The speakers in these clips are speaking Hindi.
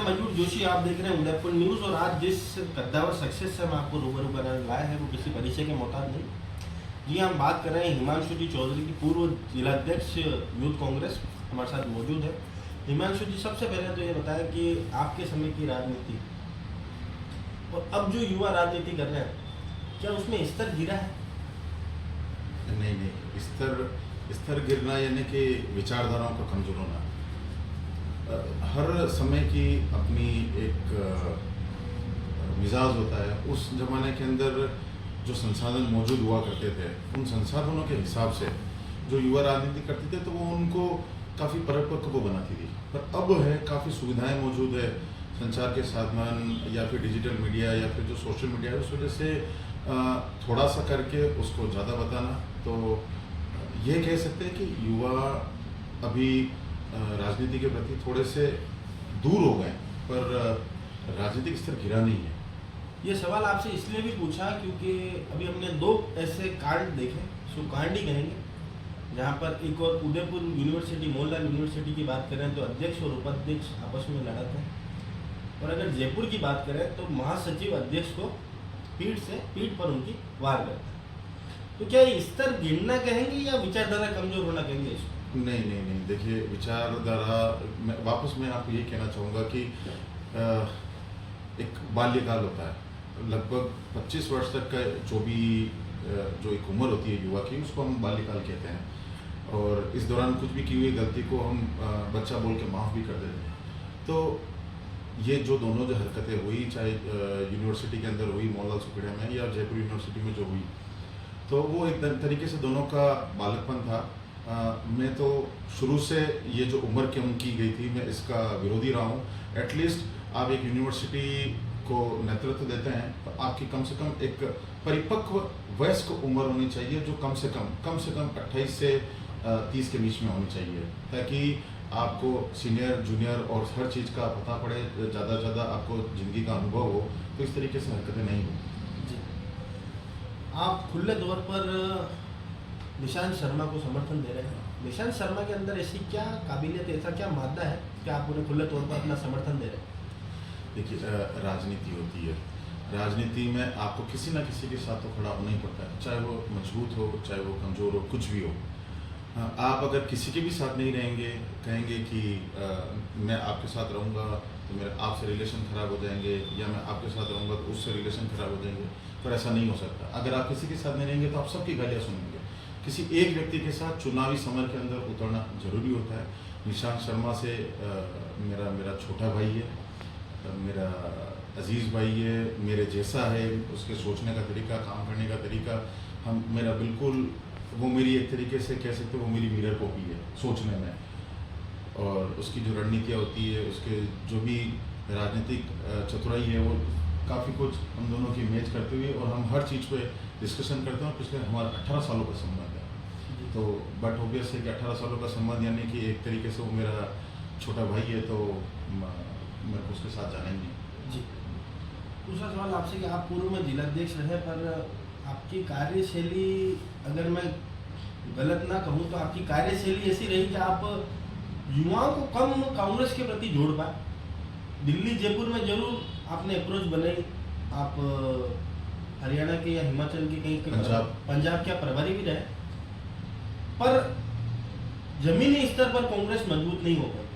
मैं मयूर जोशी, आप देख रहे हैं उदयपुर न्यूज़। और आज जिस कद्दावर सक्सेस से हम आपको रूबरू बनाने लाए हैं वो किसी परिचय के मोहताज नहीं। जी, हम बात कर रहे हैं हिमांशु जी चौधरी की, पूर्व जिलाध्यक्ष यूथ कांग्रेस, हमारे साथ मौजूद है। हिमांशु जी, सबसे पहले तो ये बताएं कि आपके समय की राजनीति और अब जो युवा राजनीति कर रहे हैं, क्या उसमें स्तर गिरा है? नहीं, स्तर गिरना यानी कि विचारधाराओं का कमजोर होना। हर समय की अपनी एक मिजाज होता है। उस जमाने के अंदर जो संसाधन मौजूद हुआ करते थे, उन संसाधनों के हिसाब से जो युवा राजनीति करते थे तो वो उनको काफ़ी परिपक्व बनाती थी। पर अब है, काफ़ी सुविधाएं मौजूद है, संचार के साधन या फिर डिजिटल मीडिया या फिर जो सोशल मीडिया है, उस वजह से थोड़ा सा करके उसको ज़्यादा बताना। तो ये कह सकते हैं कि युवा अभी राजनीति के प्रति थोड़े से दूर हो गए, पर राजनीतिक स्तर गिरा नहीं है। ये सवाल आपसे इसलिए भी पूछा क्योंकि अभी हमने दो ऐसे कांड देखे, सुकांड ही कहेंगे, जहाँ पर एक और उदयपुर यूनिवर्सिटी, मोहनलाल यूनिवर्सिटी की बात करें तो अध्यक्ष और उपाध्यक्ष आपस में लड़ते हैं। और अगर जयपुर की बात करें तो महासचिव अध्यक्ष को पीठ पर उनकी वार करता है। तो क्या ये स्तर गिरना कहेंगे या विचारधारा कमजोर होना कहेंगे इसको? नहीं, देखिए, विचारधारा वापस मैं आपको ये कहना चाहूँगा कि एक बाल्यकाल होता है, लगभग 25 वर्ष तक का जो एक उम्र होती है युवा की, उसको हम बाल्यकाल कहते हैं। और इस दौरान कुछ भी की हुई गलती को हम बच्चा बोल के माफ़ भी कर देते हैं। तो ये जो दोनों जो हरकतें हुई, चाहे यूनिवर्सिटी के अंदर हुई मोहनलाल सुखड़िया में या जयपुर यूनिवर्सिटी में जो हुई, तो वो एक तरीके से दोनों का बालकपन था। मैं तो शुरू से ये जो उम्र कम की गई थी, मैं इसका विरोधी रहा हूँ। एटलीस्ट आप एक यूनिवर्सिटी को नेतृत्व देते हैं तो आपकी कम से कम एक परिपक्व वयस्क उम्र होनी चाहिए, जो कम से कम 28 से 30 के बीच में होनी चाहिए, ताकि आपको सीनियर जूनियर और हर चीज़ का पता पड़े, ज़्यादा से ज़्यादा आपको ज़िंदगी का अनुभव हो, तो इस तरीके से हरकतें नहीं हो। जी, आप खुले तौर पर निशांत शर्मा को समर्थन दे रहे हैं। निशांत शर्मा के अंदर ऐसी क्या काबिलियत, ऐसा क्या मादा है कि आप उन्हें खुले तौर पर अपना समर्थन दे रहे हैं? देखिए, राजनीति होती है, राजनीति में आपको किसी ना किसी के साथ तो खड़ा होना ही पड़ता है, चाहे वो मजबूत हो, चाहे वो कमज़ोर हो, कुछ भी हो। आप अगर किसी के भी साथ नहीं रहेंगे, कहेंगे कि मैं आपके साथ रहूँगा तो मेरे आपसे रिलेशन ख़राब हो जाएंगे, या मैं आपके साथ रहूँगा तो उससे रिलेशन ख़राब हो जाएंगे, पर ऐसा नहीं हो सकता। अगर आप किसी के साथ नहीं रहेंगे तो आप सबकी गालियाँ सुनेंगे। किसी एक व्यक्ति के साथ चुनावी समर के अंदर उतरना जरूरी होता है। निशांत शर्मा से मेरा छोटा भाई है, मेरा अजीज़ भाई है, मेरे जैसा है, उसके सोचने का तरीका, काम करने का तरीका मेरा बिल्कुल, वो मेरी एक तरीके से कह सकते हो वो मेरी मिरर कॉपी है सोचने में। और उसकी जो रणनीतियाँ होती है, उसके जो भी राजनीतिक चतुराई है, वो काफ़ी कुछ हम दोनों की मैच करते हुए, और हम हर चीज़ पे डिस्कशन करते हैं। पिछले हमारा 18 सालों का संबंध है, तो बट ऑब्वियस है कि 18 सालों का संबंध यानी कि एक तरीके से वो मेरा छोटा भाई है, तो मेरे को उसके साथ जाना ही नहीं। जी, दूसरा सवाल आपसे कि आप पूर्व में जिलाध्यक्ष रहे, पर आपकी कार्यशैली, अगर मैं गलत ना कहूँ तो आपकी कार्यशैली ऐसी रही कि आप युवाओं को कम कांग्रेस के प्रति जोड़ पाए। दिल्ली जयपुर में जरूर आपने अप्रोच बनाई, आप हरियाणा के या हिमाचल के कहीं पंजाब के प्रभारी भी रहे, पर जमीनी स्तर पर कांग्रेस मजबूत नहीं हो पाई।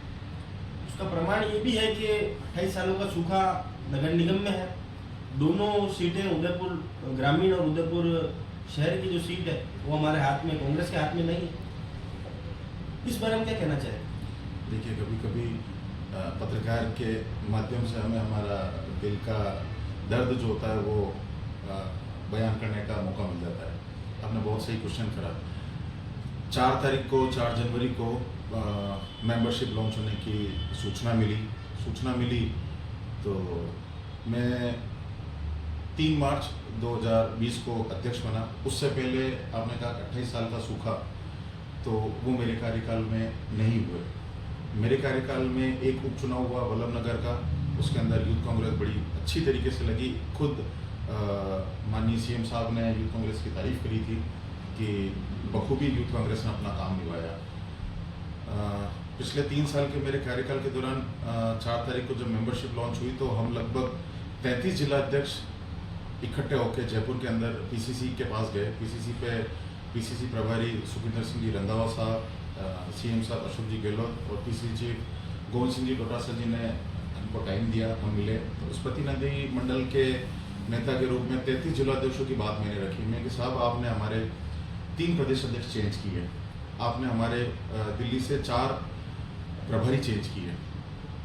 उसका प्रमाण ये भी है कि 28 सालों का सूखा नगर निगम में है। दोनों सीटें, उदयपुर ग्रामीण और उदयपुर शहर की जो सीट है वो हमारे हाथ में, कांग्रेस के हाथ में नहीं है। इस बारे में क्या कहना चाहिए? देखिए, कभी कभी पत्रकार के माध्यम से हमें हमारा दिल का दर्द जो होता है वो बयान करने का मौका मिल जाता है। आपने बहुत सही क्वेश्चन करा। 4 जनवरी को मेंबरशिप लॉन्च होने की सूचना मिली तो मैं 3 मार्च 2020 को अध्यक्ष बना। उससे पहले आपने कहा 28 साल का सूखा, तो वो मेरे कार्यकाल में नहीं हुए। मेरे कार्यकाल में एक उपचुनाव हुआ वल्लभनगर का, उसके अंदर यूथ कांग्रेस बड़ी अच्छी तरीके से लगी। खुद माननीय सीएम साहब ने यूथ कांग्रेस की तारीफ करी थी कि बखूबी यूथ कांग्रेस ने अपना काम निभाया। पिछले 3 साल के मेरे कार्यकाल के दौरान 4 तारीख को जब मेंबरशिप लॉन्च हुई तो हम लगभग 33 जिला अध्यक्ष इकट्ठे होकर जयपुर के अंदर पीसीसी के पास गए। पीसीसी प्रभारी सुखिंदर सिंह जी रंधावा साहब, सीएम साहब अशोक जी गहलोत और पीसीसी चीफ गोविंद सिंह जी डोटासर जी ने हमको टाइम दिया, हम मिले। तो उस प्रतिनिधि मंडल के नेता के रूप में 33 जिलाध्यक्षों की बात मैंने रखी। मैं कि साहब आपने हमारे 3 प्रदेश अध्यक्ष चेंज किए, आपने हमारे दिल्ली से 4 प्रभारी चेंज किए,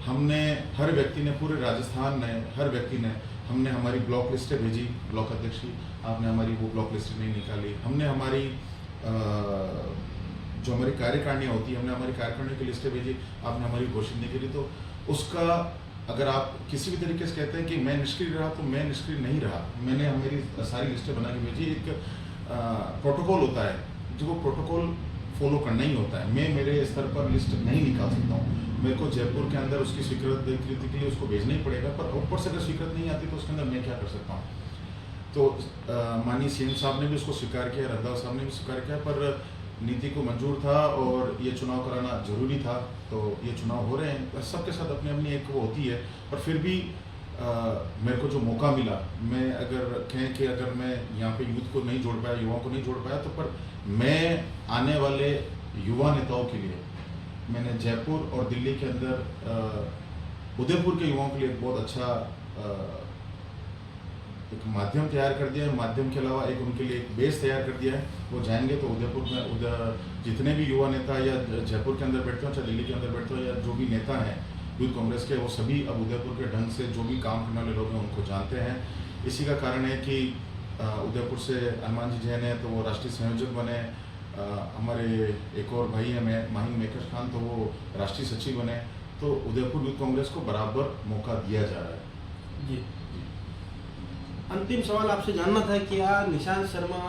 हमने हर व्यक्ति ने, पूरे राजस्थान ने हर व्यक्ति ने, हमने हमारी ब्लॉक लिस्टें भेजी ब्लॉक अध्यक्ष की, आपने हमारी वो ब्लॉक लिस्टें नहीं निकाली, हमने हमारी जो हमारी कार्यकारिणियाँ होती है, हमने हमारी कार्यकारिणी की लिस्टें भेजी, आपने हमारी घोषित नहीं करी। तो उसका अगर आप किसी भी तरीके से कहते हैं कि मैं निष्क्रिय रहा, तो मैं निष्क्रिय नहीं रहा। मैंने हमारी सारी लिस्टें बना के भेजी। एक प्रोटोकॉल होता है, जो वो प्रोटोकॉल फॉलो करना ही होता है। मैं मेरे स्तर पर लिस्ट नहीं निकाल सकता हूँ, मेरे को जयपुर के अंदर उसकी स्वीकृति के लिए उसको भेजना ही पड़ेगा, पर ऊपर से अगर स्वीकृत नहीं आती तो उसके अंदर मैं क्या कर सकता हूँ। तो माननीय सीएम साहब ने भी उसको स्वीकार किया, रंधावा साहब ने भी स्वीकार किया, पर नीति को मंजूर था और ये चुनाव कराना जरूरी था, तो ये चुनाव हो रहे हैं। सबके साथ अपनी अपनी एक वो होती है, पर फिर भी मेरे को जो मौका मिला, मैं अगर कहें कि अगर मैं यहाँ पे यूथ को नहीं जोड़ पाया, युवाओं को नहीं जोड़ पाया, तो पर मैं आने वाले युवा नेताओं के लिए मैंने जयपुर और दिल्ली के अंदर उदयपुर के युवाओं के लिए एक बहुत अच्छा एक माध्यम तैयार कर दिया है। माध्यम के अलावा एक उनके लिए एक बेस तैयार कर दिया है। वो जाएंगे तो उदयपुर में जितने भी युवा नेता या जयपुर के अंदर बैठते हो, चाहे दिल्ली के अंदर बैठते हो, या जो भी नेता हैं यूथ कांग्रेस के, वो सभी अब उदयपुर के ढंग से जो भी काम करने वाले लोग हैं उनको जानते हैं। इसी का कारण है कि उदयपुर से हनुमान जी जैन है तो वो राष्ट्रीय संयोजक बने, हमारे एक और भाई हैं माहिन मेकश खान, तो वो राष्ट्रीय सचिव बने। तो उदयपुर यूथ कांग्रेस को बराबर मौका दिया जा रहा है। जी, अंतिम सवाल आपसे जानना था कि यार निशांत शर्मा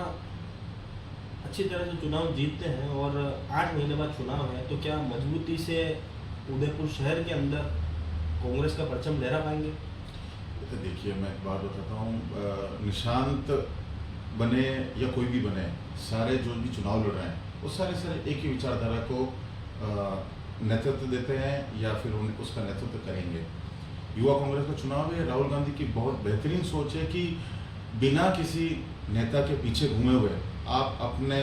अच्छी तरह से चुनाव जीतते हैं और 8 महीने बाद चुनाव है, तो क्या मजबूती से उदयपुर शहर के अंदर कांग्रेस का परचम लहरा पाएंगे? तो देखिए, मैं एक बात बताता हूँ, निशांत बने या कोई भी बने, सारे जो भी चुनाव लड़ रहे हैं वो सारे एक ही विचारधारा को नेतृत्व देते हैं या फिर उसका नेतृत्व करेंगे। युवा कांग्रेस का चुनाव है, राहुल गांधी की बहुत बेहतरीन सोच है कि बिना किसी नेता के पीछे घूमे हुए आप अपने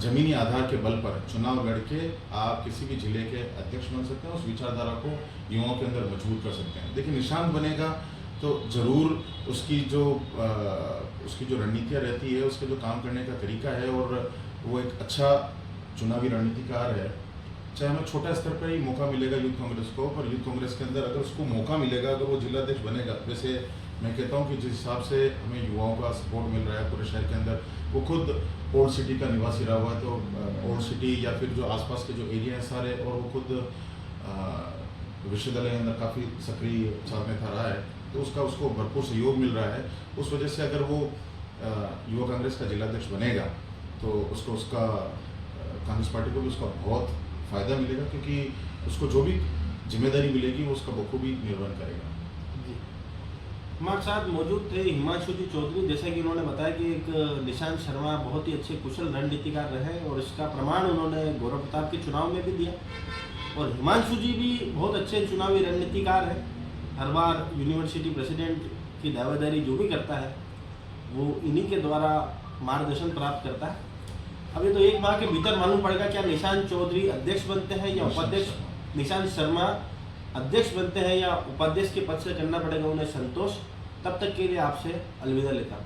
जमीनी आधार के बल पर चुनाव लड़के आप किसी भी जिले के अध्यक्ष बन सकते हैं, उस विचारधारा को युवाओं के अंदर मजबूत कर सकते हैं। देखिए, निशांत बनेगा तो ज़रूर उसकी जो रणनीतियाँ रहती है, उसके जो काम करने का तरीका है, और वो एक अच्छा चुनावी रणनीतिकार है। चाहे हमें छोटा स्तर पर ही मौका मिलेगा यूथ कांग्रेस को, पर यूथ कांग्रेस के अंदर अगर उसको मौका मिलेगा, अगर वो जिलाध्यक्ष बनेगा, वैसे मैं कहता हूँ कि जिस हिसाब से हमें युवाओं का सपोर्ट मिल रहा है पूरे शहर के अंदर, वो खुद ओल्ड सिटी का निवासी रहा हुआ है, तो ओल्ड सिटी या फिर जो आसपास के जो एरिया हैं सारे, और वो खुद विश्वविद्यालय के अंदर काफ़ी सक्रिय छात्र नेता रहा है, तो उसको भरपूर सहयोग मिल रहा है। उस वजह से अगर वो युवा कांग्रेस का जिलाध्यक्ष बनेगा तो उसका कांग्रेस पार्टी को भी उसका बहुत फ़ायदा मिलेगा, क्योंकि उसको जो भी जिम्मेदारी मिलेगी वो उसका बखूबी निर्वहन करेगा। जी, हमारे साथ मौजूद थे हिमांशु जी चौधरी। जैसा कि उन्होंने बताया कि एक निशांत शर्मा बहुत ही अच्छे कुशल रणनीतिकार रहे और इसका प्रमाण उन्होंने गौरव प्रताप के चुनाव में भी दिया। और हिमांशु जी भी बहुत अच्छे चुनावी रणनीतिकार हैं। हर बार यूनिवर्सिटी प्रेसिडेंट की दावेदारी जो भी करता है वो इन्हीं के द्वारा मार्गदर्शन प्राप्त करता है। अभी तो एक माह के भीतर मालूम पड़ेगा क्या निशांत चौधरी अध्यक्ष बनते हैं या उपाध्यक्ष, निशांत शर्मा अध्यक्ष बनते हैं या उपाध्यक्ष के पद से करना पड़ेगा उन्हें संतोष। तब तक के लिए आपसे अलविदा लेता हूँ।